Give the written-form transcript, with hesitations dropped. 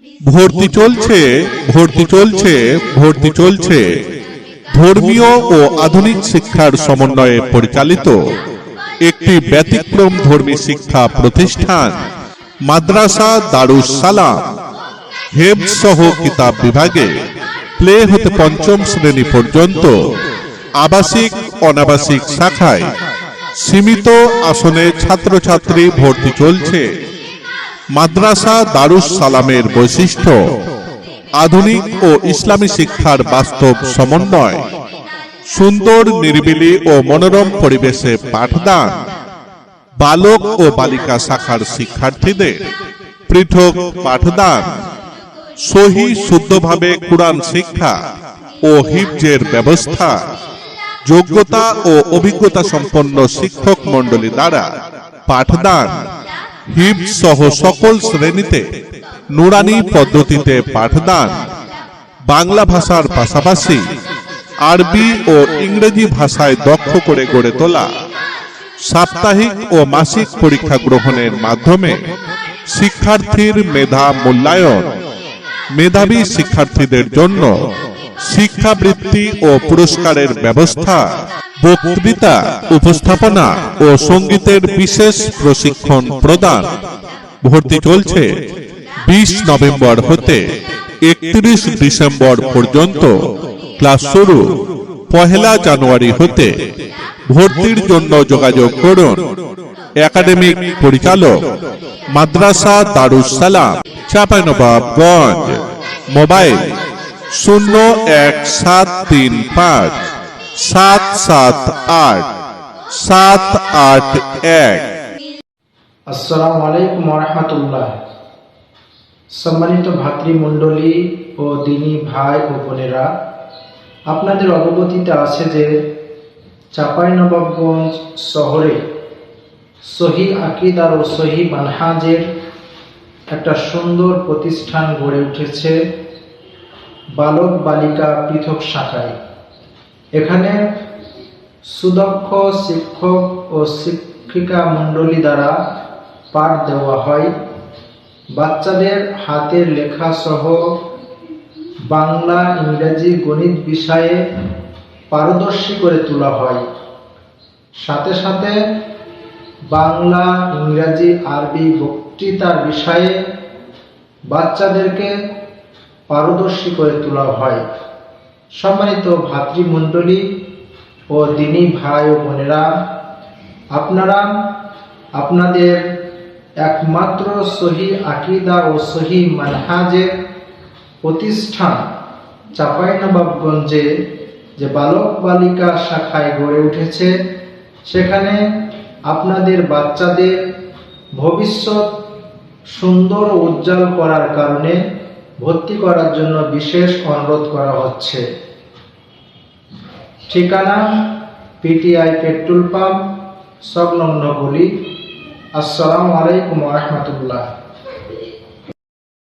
ভর্তি চলছে ভর্তি চলছে ভর্তি চলছে ধর্মীয় ও আধুনিক শিক্ষার সমন্বয়ে পরিচালিত একটি ব্যতিক্রম ধর্মী শিক্ষা প্রতিষ্ঠান মাদ্রাসা দারুস সালাম। হেফজ সহ কিতাব বিভাগে প্লে হতে পঞ্চম শ্রেণী পর্যন্ত আবাসিক অনাবাসিক শাখায় সীমিত আসনে ছাত্রছাত্রী ভর্তি চলছে। মাদ্রাসা দারুস সালামের বৈশিষ্ট্য আধুনিক ও ইসলামী শিক্ষার বাস্তব সমন্বয়, সুন্দর নিরিবিলি ও মনোরম পরিবেশে পাঠদান, বালক ও বালিকা শাখার শিক্ষার্থীদের পৃথক পাঠদান, সহি শুদ্ধভাবে কুরআন শিক্ষা ও হিফজের ব্যবস্থা, যোগ্যতা ও অভিজ্ঞতা সম্পন্ন শিক্ষক মণ্ডলী দ্বারা পাঠদান, হিফজ সহ সকল শ্রেণীতে নুরানি পদ্ধতিতে পাঠদান, বাংলা ভাষার পাশাপাশি আরবি ও ইংরেজি ভাষায় দক্ষ করে গড়ে তোলা, সাপ্তাহিক ও মাসিক পরীক্ষা গ্রহণের মাধ্যমে শিক্ষার্থীর মেধা মূল্যায়ন, মেধাবী শিক্ষার্থীদের জন্য শিক্ষাবৃত্তি ও পুরস্কারের ব্যবস্থা, বক্তৃতা, উপস্থাপনা ও সঙ্গীতের বিশেষ প্রশিক্ষণ প্রদান। ভর্তি চলছে 20 নভেম্বর হতে 31 ডিসেম্বর পর্যন্ত। ক্লাস শুরু 1 জানুয়ারি হতে। ভর্তির জন্য যোগাযোগ করুন একাডেমিক পরিচালক মাদ্রাসা দারুস সালাম, চাঁপাইনবাবগঞ্জ। মোবাইল 01735 778 781। আসসালামু আলাইকুম ওয়া রাহমাতুল্লাহ। সম্মানিত ভাতৃমণ্ডলী ও দিনী ভাই ও বোনেরা, আপনাদের অবগতিতে আছে যে চাঁপাইনবাবগঞ্জ শহরে সহি আকীদা ও সহি মানহাজের একটা সুন্দর প্রতিষ্ঠান গড়ে উঠেছে বালক বালিকা পৃথক শাখায়। এখানে সুদক্ষ শিক্ষক ও শিক্ষিকা মণ্ডলী দ্বারা পাঠ দেওয়া হয়। বাচ্চাদের হাতের লেখা সহ বাংলা, ইংরেজি, গণিত বিষয়ে পারদর্শী করে তোলা হয়। সাথে সাথে বাংলা, ইংরেজি, আরবি বক্তৃতার বিষয়ে বাচ্চাদেরকে পারদর্শী করে তোলা হয়। সম্মানিত ভাতৃমণ্ডলী ও দিনী ভাই ও বোনেরা, আপনারা আপনাদের একমাত্র সহি আকীদা ও সহি মানহাজের প্রতিষ্ঠান চাঁপাইনবাবগঞ্জে যে বালক বালিকা শাখায় গড়ে উঠেছে, সেখানে আপনাদের বাচ্চাদের ভবিষ্যৎ সুন্দর ও উজ্জ্বল করার কারণে ভর্তি করার জন্য বিশেষ অনুরোধ করা হচ্ছে। ঠিকানা পিটিআই পেট্রোল পাম্প সংলগ্ন গলি। আসসালামু আলাইকুম ওয়া রাহমাতুল্লাহ।